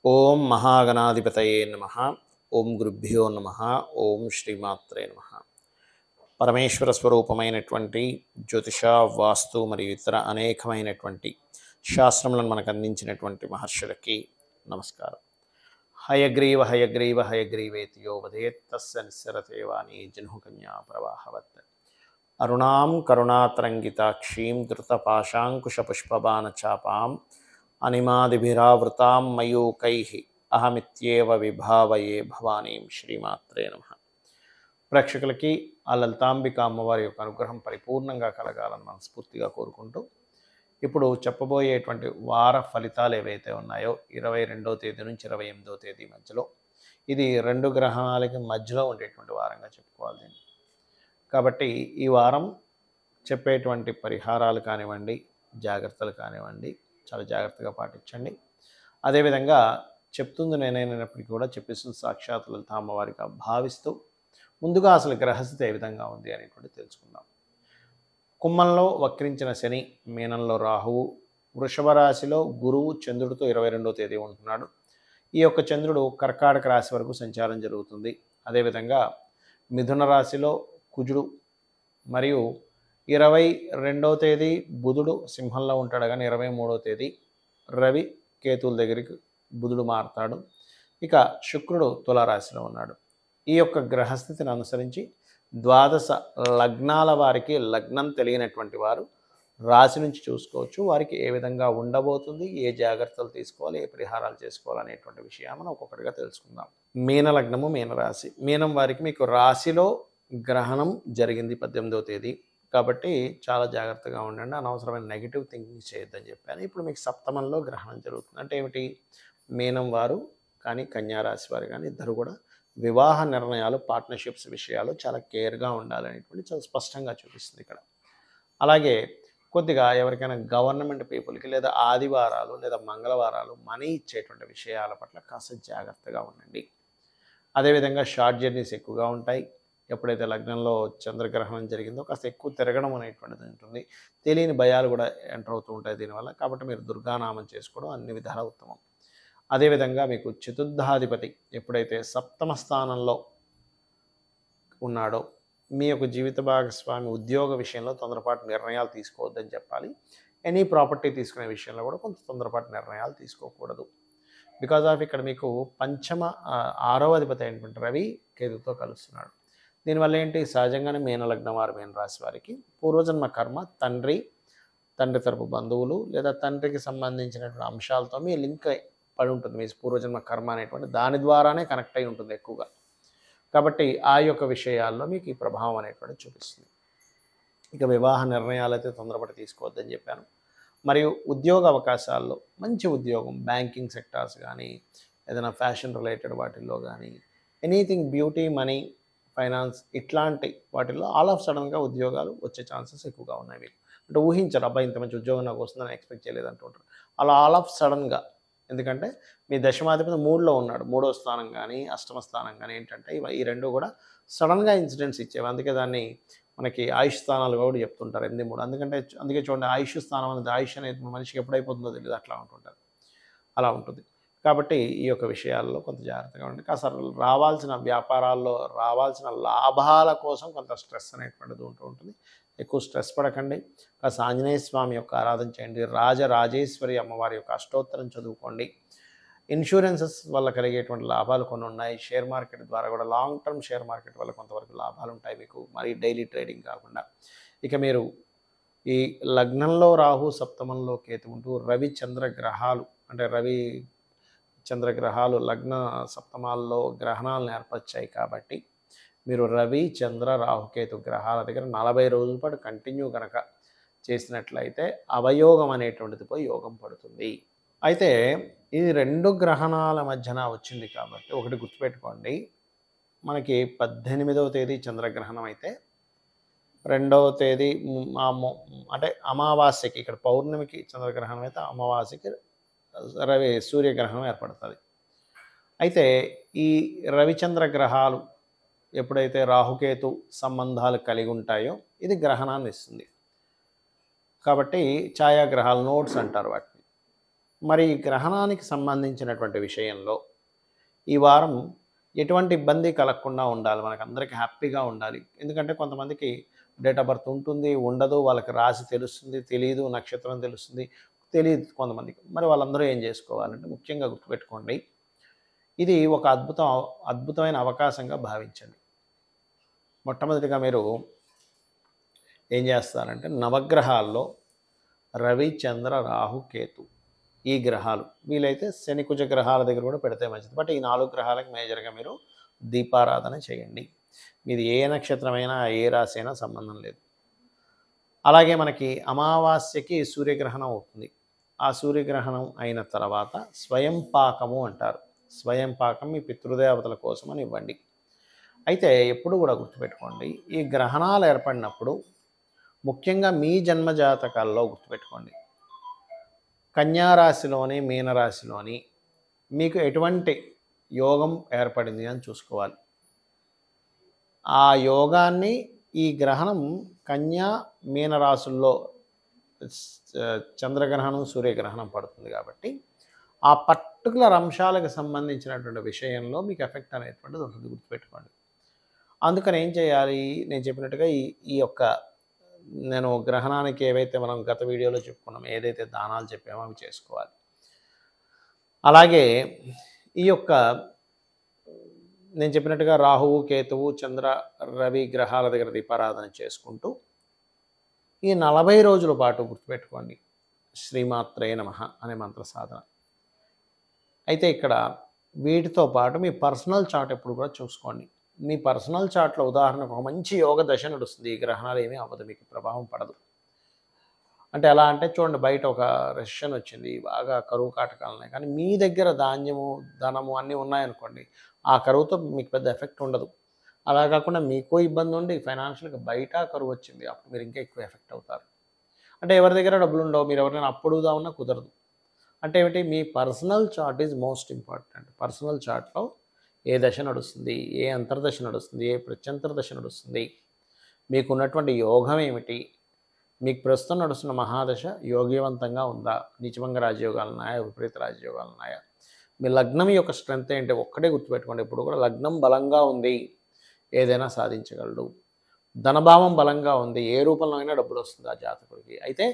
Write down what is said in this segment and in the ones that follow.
ఓం మహాగణాధిపతయే నమః. ఓం గురుభ్యో నమః. ఓం శ్రీమాత్రే నమః. పరమేశ్వర స్వరూపమైనటువంటి జ్యోతిష, వాస్తు మరియు ఇతర అనేకమైనటువంటి శాస్త్రములను మనకు అందించినటువంటి మహర్షులకి నమస్కారం. హయగ్రీవ హయగ్రీవ హయగ్రీవేతి యో వదేత్ తస్య నిస్సరతే వాణి జహ్నుకన్యా ప్రవాహవత్. అరుణాం కరుణాతరంగితాక్షీం ధృతపాశాంకుశపుష్పబాణచాపాం అనిమాదిభిరావృతాం మయూకైః అహమిత్యేవ విభావయే భవానీం. శ్రీమాత్రే నమః. ప్రేక్షకులకి ఆ లలితాంబిక అమ్మవారి యొక్క అనుగ్రహం పరిపూర్ణంగా కలగాలని మనస్ఫూర్తిగా కోరుకుంటూ ఇప్పుడు చెప్పబోయేటువంటి వార ఫలితాలు ఏవైతే ఉన్నాయో 22వ తేదీ నుంచి 28వ తేదీ మధ్యలో, ఇది 2 గ్రహాలకి మధ్యలో ఉండేటువంటి వారంగా చెప్పుకోవాలి దీన్ని. కాబట్టి ఈ వారం చెప్పేటువంటి పరిహారాలు కానివ్వండి, జాగ్రత్తలు కానివ్వండి, చాలా జాగ్రత్తగా పాటించండి. అదేవిధంగా చెప్తుంది నేనైనప్పటికీ కూడా చెప్పిస్తుంది సాక్షాత్ లలిత అమ్మవారిగా భావిస్తూ ముందుగా అసలు గ్రహస్థితి ఏ విధంగా ఉంది అనేటువంటి తెలుసుకుందాం. కుంభంలో వక్రించిన శని, మీనంలో రాహువు, వృషభ రాశిలో గురువు చంద్రుడితో 22వ తేదీ ఉంటున్నాడు. ఈ యొక్క చంద్రుడు కర్కాటక రాశి వరకు సంచారం జరుగుతుంది. అదేవిధంగా మిథున రాశిలో కుజుడు మరియు 22వ తేదీ బుధుడు సింహంలో ఉంటాడు, కానీ 23వ తేదీ రవి కేతువుల దగ్గరికి బుధుడు మారుతాడు. ఇక శుక్రుడు తులారాశిలో ఉన్నాడు. ఈ యొక్క గ్రహస్థితిని అనుసరించి ద్వాదశ లగ్నాల వారికి లగ్నం తెలియనటువంటి వారు రాశి నుంచి చూసుకోవచ్చు. వారికి ఏ విధంగా ఉండబోతుంది, ఏ జాగ్రత్తలు తీసుకోవాలి, ఏ పరిహారాలు చేసుకోవాలి అనేటువంటి విషయాన్ని మనం ఒక్కొక్కటిగా తెలుసుకుందాం. మీన లగ్నము, మీనరాశి. మీనం వారికి మీకు రాశిలో గ్రహణం జరిగింది 18వ తేదీ. కాబట్టి చాలా జాగ్రత్తగా ఉండండి. అనవసరమైన నెగిటివ్ థింకింగ్ చేయొద్దని చెప్పాను. ఇప్పుడు మీకు సప్తమంలో గ్రహణం జరుగుతుంది. అంటే ఏమిటి? మీనం వారు కానీ కన్యా రాశి వారు కానీ ఇద్దరు కూడా వివాహ నిర్ణయాలు, పార్ట్నర్షిప్స్ విషయాలు చాలా కేర్గా ఉండాలనేటువంటి చాలా స్పష్టంగా చూపిస్తుంది ఇక్కడ. అలాగే కొద్దిగా ఎవరికైనా గవర్నమెంట్ పీపుల్కి లేదా ఆదివారాలు లేదా మంగళవారాలు మనీ ఇచ్చేటువంటి విషయాల పట్ల కాస్త జాగ్రత్తగా ఉండండి. అదేవిధంగా షార్ట్ జర్నీస్ ఎక్కువగా ఉంటాయి. ఎప్పుడైతే లగ్నంలో చంద్రగ్రహణం జరిగిందో కాస్త ఎక్కువ తిరగడం అనేటువంటిది ఉంటుంది. తెలియని భయాలు కూడా ఎంటర్ అవుతూ ఉంటాయి దీనివల్ల. కాబట్టి మీరు దుర్గానామం చేసుకోవడం అన్ని విధాల ఉత్తమం. అదేవిధంగా మీకు చతుర్థాధిపతి ఎప్పుడైతే సప్తమ స్థానంలో ఉన్నాడో మీ యొక్క జీవిత భాగస్వామి ఉద్యోగ విషయంలో తొందరపాటు నిర్ణయాలు తీసుకోవద్దని చెప్పాలి. ఎనీ ప్రాపర్టీ తీసుకునే విషయంలో కూడా కొంత తొందరపాటు నిర్ణయాలు తీసుకోకూడదు. బికాజ్ ఆఫ్ ఇక్కడ మీకు ఆరవ అధిపతి అయినటువంటి రవి కేతుతో కలుస్తున్నాడు. దీనివల్ల ఏంటి? సహజంగానే మీనలగ్నం వారు, మీన రాశి వారికి పూర్వజన్మ కర్మ, తండ్రి తరపు బంధువులు లేదా తండ్రికి సంబంధించినటువంటి అంశాలతో మీ లింక్ పడి ఉంటుంది. మీ పూర్వజన్మ కర్మ అనేటువంటి దాని ద్వారానే కనెక్ట్ అయి ఉంటుంది ఎక్కువగా. కాబట్టి ఆ యొక్క విషయాల్లో మీకు ఈ ప్రభావం అనేటువంటి చూపిస్తుంది. ఇక వివాహ నిర్ణయాలు అయితే తొందరపడి తీసుకోవద్దని చెప్పాను. మరియు ఉద్యోగ అవకాశాల్లో మంచి ఉద్యోగం, బ్యాంకింగ్ సెక్టార్స్ కానీ, ఏదైనా ఫ్యాషన్ రిలేటెడ్ వాటిల్లో కానీ, ఎనీథింగ్ బ్యూటీ, మనీ, ఫైనాన్స్ ఇట్లాంటి వాటిల్లో ఆల్ ఆఫ్ సడన్గా ఉద్యోగాలు వచ్చే ఛాన్సెస్ ఎక్కువగా ఉన్నాయి మీకు. అంటే ఊహించరు, అబ్బాయి ఇంత మంచి ఉద్యోగం నాకు వస్తుందని ఎక్స్పెక్ట్ చేయలేదు అంటుంటారు. అలా ఆల్ ఆఫ్ సడన్గా, ఎందుకంటే మీ దశమాధిపతి 3లో ఉన్నాడు. 3వ స్థానం కానీ, అష్టమ స్థానం కానీ ఏంటంటే ఈ రెండు కూడా సడన్గా ఇన్సిడెంట్స్ ఇచ్చేవి. అందుకే దాన్ని మనకి ఆయుష్ స్థానాలు కూడా చెప్తుంటారు 8, 3. అందుకే చూడండి, ఆయుష్ స్థానం అనేది, ఆయుష్ అనేది మనిషికి ఎప్పుడైపోతుందో తెలియదు, అట్లా ఉంటుంటారు. అలా ఉంటుంది. కాబట్టి ఈ యొక్క విషయాల్లో కొంత జాగ్రత్తగా ఉండండి. కాస్త రావాల్సిన వ్యాపారాల్లో రావాల్సిన లాభాల కోసం కొంత స్ట్రెస్ అనేటువంటిది ఉంటూ ఉంటుంది. ఎక్కువ స్ట్రెస్ పడకండి. కాస్త ఆంజనేయ స్వామి యొక్క ఆరాధన చేయండి. రాజరాజేశ్వరి అమ్మవారి యొక్క అష్టోత్తరం చదువుకోండి. ఇన్సూరెన్సెస్ వల్ల కలిగేటువంటి లాభాలు కొన్ని ఉన్నాయి. షేర్ మార్కెట్ ద్వారా కూడా లాంగ్ టర్మ్ షేర్ మార్కెట్ వల్ల కొంతవరకు లాభాలు ఉంటాయి మీకు, మరి డైలీ ట్రేడింగ్ కాకుండా. ఇక మీరు ఈ లగ్నంలో రాహు, సప్తమంలో కేతు ఉంటూ రవి చంద్ర గ్రహాలు, అంటే రవి చంద్రగ్రహాలు లగ్న సప్తమాల్లో గ్రహణాలను ఏర్పరిచాయి. కాబట్టి మీరు రవి చంద్ర రాహుకేతు గ్రహాల దగ్గర 40 రోజుల పాటు కంటిన్యూ కనుక చేసినట్లయితే అవయోగం అనేటువంటిది పోయి యోగం పడుతుంది. అయితే ఈ 2 గ్రహణాల మధ్యన వచ్చింది కాబట్టి ఒకటి గుర్తుపెట్టుకోండి, మనకి 18వ తేదీ చంద్రగ్రహణం అయితే 2వ తేదీ అంటే అమావాస్యకి, ఇక్కడ పౌర్ణమికి చంద్రగ్రహణం అయితే అమావాస్యకి సూర్యగ్రహణం ఏర్పడుతుంది. అయితే ఈ రవిచంద్ర గ్రహాలు ఎప్పుడైతే రాహుకేతు సంబంధాలు కలిగి ఉంటాయో ఇది గ్రహణాన్ని ఇస్తుంది. కాబట్టి ఛాయాగ్రహాలు, నోట్స్ అంటారు వాటిని. మరి ఈ గ్రహణానికి సంబంధించినటువంటి విషయంలో ఈ వారం ఎటువంటి ఇబ్బంది కలగకుండా ఉండాలి, మనకందరికీ హ్యాపీగా ఉండాలి. ఎందుకంటే కొంతమందికి డేట్ ఆఫ్ బర్త్ ఉంటుంది, ఉండదు, వాళ్ళకి రాశి తెలుస్తుంది, తెలీదు, నక్షత్రం తెలుస్తుంది, తెలీదు కొంతమందికి. మరి వాళ్ళందరూ ఏం చేసుకోవాలంటే ముఖ్యంగా గుర్తుపెట్టుకోండి, ఇది ఒక అద్భుతమైన అవకాశంగా భావించండి. మొట్టమొదటిగా మీరు ఏం చేస్తారంటే నవగ్రహాల్లో రవి, చంద్ర, రాహు, కేతు ఈ గ్రహాలు, వీలైతే శని, కుజ గ్రహాల దగ్గర కూడా పెడితే మంచిది. బట్ ఈ 4 గ్రహాలకు మేజర్గా మీరు దీపారాధన చేయండి. మీది ఏ నక్షత్రమైనా ఏ రాశి అయినా సంబంధం లేదు. అలాగే మనకి అమావాస్యకి సూర్యగ్రహణం అవుతుంది. ఆ సూర్యగ్రహణం అయిన తర్వాత స్వయం పాకము అంటారు. స్వయం పాకం మీ పితృదేవతల కోసం అని ఇవ్వండి. అయితే ఎప్పుడు కూడా గుర్తుపెట్టుకోండి, ఈ గ్రహణాలు ఏర్పడినప్పుడు ముఖ్యంగా మీ జన్మజాతకాల్లో గుర్తుపెట్టుకోండి, కన్యారాశిలోని మీనరాశిలోని మీకు ఎటువంటి యోగం ఏర్పడింది అని చూసుకోవాలి. ఆ యోగాన్ని ఈ గ్రహణం కన్యా మీనరాశుల్లో చంద్రగ్రహణం, సూర్యగ్రహణం పడుతుంది కాబట్టి ఆ పర్టికులర్ అంశాలకు సంబంధించినటువంటి విషయంలో మీకు ఎఫెక్ట్ అనేటువంటిది ఉంటుంది, గుర్తుపెట్టుకోండి. అందుకని ఏం చేయాలి, నేను చెప్పినట్టుగా ఈ యొక్క నేను గ్రహణానికి ఏవైతే మనం గత వీడియోలో చెప్పుకున్నాం, ఏదైతే దానాలు చెప్పామో అవి చేసుకోవాలి. అలాగే ఈ యొక్క నేను చెప్పినట్టుగా రాహువు, కేతువు, చంద్ర, రవి గ్రహాల దగ్గర దీపారాధన చేసుకుంటూ ఈ 40 రోజుల పాటు గుర్తుపెట్టుకోండి శ్రీమాత్రే నమః అనే మంత్ర సాధన. అయితే ఇక్కడ వీటితో పాటు మీ పర్సనల్ చార్ట్ ఎప్పుడు కూడా చూసుకోండి. మీ పర్సనల్ చార్ట్లో ఉదాహరణకు ఒక మంచి యోగ దశ నడుస్తుంది, ఈ గ్రహణాలు ఏమీ అవ్వదు, మీకు ప్రభావం పడదు. అంటే ఎలా అంటే చూడండి, బయట ఒక రెసిషన్ వచ్చింది, బాగా కరువు కాటకాలు ఉన్నాయి, కానీ మీ దగ్గర ధాన్యము, ధనము అన్నీ ఉన్నాయనుకోండి, ఆ కరువుతో మీకు పెద్ద ఎఫెక్ట్ ఉండదు. అలా కాకుండా మీకు ఇబ్బంది ఉండి ఫైనాన్షియల్గా బయట కరువు వచ్చింది, అప్పుడు మీరు ఇంకా ఎక్కువ ఎఫెక్ట్ అవుతారు. అంటే ఎవరి దగ్గర డబ్బులు ఉండవు, మీరు ఎవరైనా అప్పుడుదామన్నా కుదరదు. అంటే ఏమిటి, మీ personal chart is most important. Personal చార్ట్లో ఏ దశ నడుస్తుంది, ఏ అంతర్దశ నడుస్తుంది, ఏ ప్రత్యంతర దశ నడుస్తుంది, మీకు ఉన్నటువంటి యోగం ఏమిటి, మీకు ప్రస్తుతం నడుస్తున్న మహాదశ యోగ్యవంతంగా ఉందా, నీచభంగ రాజయోగాలు ఉన్నాయా, విపరీత రాజయోగాలు ఉన్నాయా, మీ లగ్నం యొక్క స్ట్రెంత్ ఏంటి, ఒక్కటే గుర్తుపెట్టుకోండి. ఇప్పుడు కూడా లగ్నం బలంగా ఉంది, ఏదైనా సాధించగలడు. ధనభావం బలంగా ఉంది, ఏ రూపంలో అయినా డబ్బులు వస్తుంది ఆ జాతకుడికి. అయితే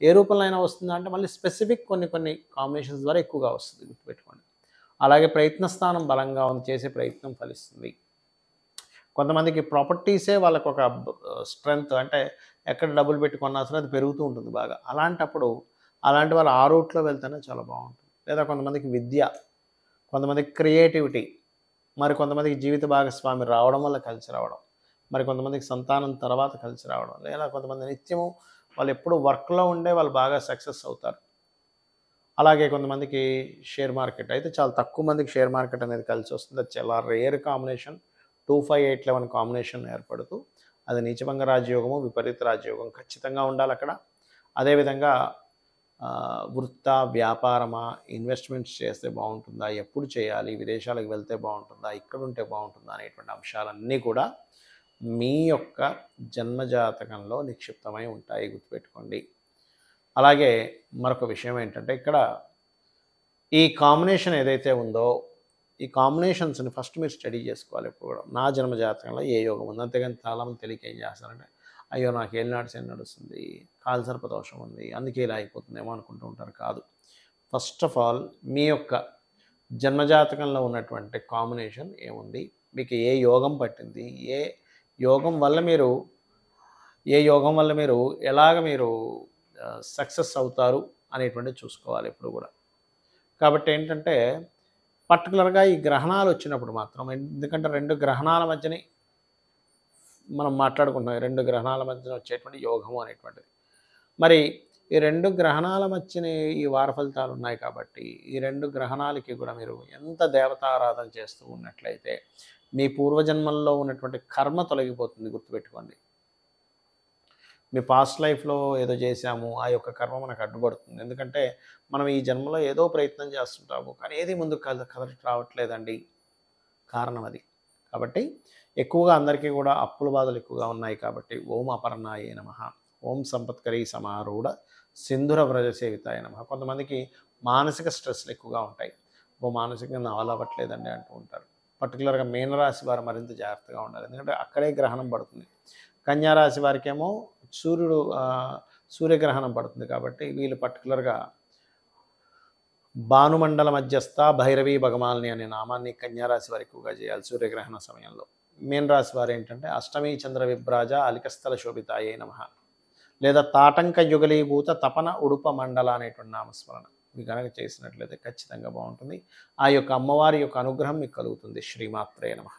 ఏ రూపంలో అయినా వస్తుందా అంటే మళ్ళీ స్పెసిఫిక్ కొన్ని కాంబినేషన్స్ ద్వారా ఎక్కువగా వస్తుంది, గుర్తుపెట్టుకోండి. అలాగే ప్రయత్న స్థానం బలంగా ఉంది, చేసే ప్రయత్నం ఫలిస్తుంది. కొంతమందికి ప్రాపర్టీసే వాళ్ళకు ఒక స్ట్రెంగ్త్, అంటే ఎక్కడ డబ్బులు పెట్టుకున్నా సరే అది పెరుగుతూ ఉంటుంది బాగా. అలాంటప్పుడు అలాంటి వాళ్ళు ఆ రూట్లో వెళ్తేనే చాలా బాగుంటుంది. లేదా కొంతమందికి విద్య, కొంతమందికి క్రియేటివిటీ, మరి కొంతమందికి జీవిత భాగస్వామి రావడం వల్ల కలిసి రావడం, మరి కొంతమందికి సంతానం తర్వాత కలిసి రావడం, లేదా కొంతమంది నిత్యము వాళ్ళు ఎప్పుడు వర్క్లో ఉండే వాళ్ళు బాగా సక్సెస్ అవుతారు. అలాగే కొంతమందికి షేర్ మార్కెట్, అయితే చాలా తక్కువ మందికి షేర్ మార్కెట్ అనేది కలిసి వస్తుంది. అది చాలా రేర్ కాంబినేషన్. 25, 8, 11 కాంబినేషన్ ఏర్పడుతూ అది నీచభంగ రాజయోగము, విపరీత రాజయోగం ఖచ్చితంగా ఉండాలి అక్కడ. అదేవిధంగా వృత్తా, వ్యాపారమా, ఇన్వెస్ట్మెంట్స్ చేస్తే బాగుంటుందా, ఎప్పుడు చేయాలి, విదేశాలకు వెళ్తే బాగుంటుందా, ఇక్కడ ఉంటే బాగుంటుందా అనేటువంటి అంశాలన్నీ కూడా మీ యొక్క జన్మజాతకంలో నిక్షిప్తమై ఉంటాయి, గుర్తుపెట్టుకోండి. అలాగే మరొక విషయం ఏంటంటే ఇక్కడ ఈ కాంబినేషన్ ఏదైతే ఉందో ఈ కాంబినేషన్స్ని ఫస్ట్ మీరు స్టడీ చేసుకోవాలి. ఎప్పుడు కూడా నా జన్మజాతకంలో ఏ యోగం ఉంది, అంతేగాని చాలామంది తెలియక ఏం చేస్తారంటే అయ్యో నాకు ఏలినాటి శని నడుస్తుంది, కాలసర్ప దోషం ఉంది, అందుకే ఇలా అయిపోతుందేమో అనుకుంటూ ఉంటారు. కాదు, ఫస్ట్ ఆఫ్ ఆల్ మీ యొక్క జన్మజాతకంలో ఉన్నటువంటి కాంబినేషన్ ఏముంది, మీకు ఏ యోగం పట్టింది, యోగం వల్ల మీరు ఏ యోగం వల్ల మీరు ఎలాగ మీరు సక్సెస్ అవుతారు అనేటువంటిది చూసుకోవాలి ఎప్పుడు కూడా. కాబట్టి ఏంటంటే పర్టికులర్గా ఈ గ్రహణాలు వచ్చినప్పుడు మాత్రం, ఎందుకంటే 2 గ్రహణాల మధ్యని మనం మాట్లాడుకుంటున్నాం, 2 గ్రహణాల మధ్యన వచ్చేటువంటి యోగము అనేటువంటిది. మరి ఈ 2 గ్రహణాల మధ్యని ఈ వార ఫలితాలు ఉన్నాయి కాబట్టి ఈ 2 గ్రహణాలకి కూడా మీరు ఎంత దేవతారాధన చేస్తూ ఉన్నట్లయితే మీ పూర్వజన్మల్లో ఉన్నటువంటి కర్మ తొలగిపోతుంది, గుర్తుపెట్టుకోండి. మీ పాస్ట్ లైఫ్లో ఏదో చేశాము, ఆ యొక్క కర్మ మనకు అడ్డుపడుతుంది. ఎందుకంటే మనం ఈ జన్మలో ఏదో ప్రయత్నం చేస్తుంటాము, కానీ ఏది ముందుకు కదలికి రావట్లేదండి, కారణం అది. కాబట్టి ఎక్కువగా అందరికీ కూడా అప్పుల బాధలు ఎక్కువగా ఉన్నాయి కాబట్టి ఓం అపర్ణాయే నమః, ఓం సంపత్కరీ సమారూఢ సింధుర వ్రజ సేవితాయ నమః. కొంతమందికి మానసిక స్ట్రెస్లు ఎక్కువగా ఉంటాయి. మానసికంగా నావల్ల అవ్వట్లేదండి అంటూ ఉంటారు. పర్టికులర్గా మీనరాశి వారు మరింత జాగ్రత్తగా ఉండాలి. ఎందుకంటే అక్కడే గ్రహణం పడుతుంది. కన్యా రాశి వారికేమో సూర్యగ్రహణం పడుతుంది కాబట్టి వీళ్ళు పర్టికులర్గా భానుమండల మధ్యస్థ భైరవీ భగమాలిని అనే నామాన్ని కన్యారాశి వారు ఎక్కువగా చేయాలి సూర్యగ్రహణ సమయంలో. మీన రాశి వారు ఏంటంటే అష్టమీ చంద్ర విభ్రాజ అలికస్థల శోభితాయే నమః లేదా తాటంక యుగలీభూత తపన ఉడుప మండల అనేటువంటి నామస్మరణ మీకు కనుక చేసినట్లయితే ఖచ్చితంగా బాగుంటుంది. ఆ యొక్క అమ్మవారి యొక్క అనుగ్రహం మీకు కలుగుతుంది. శ్రీమాత్రే నమః.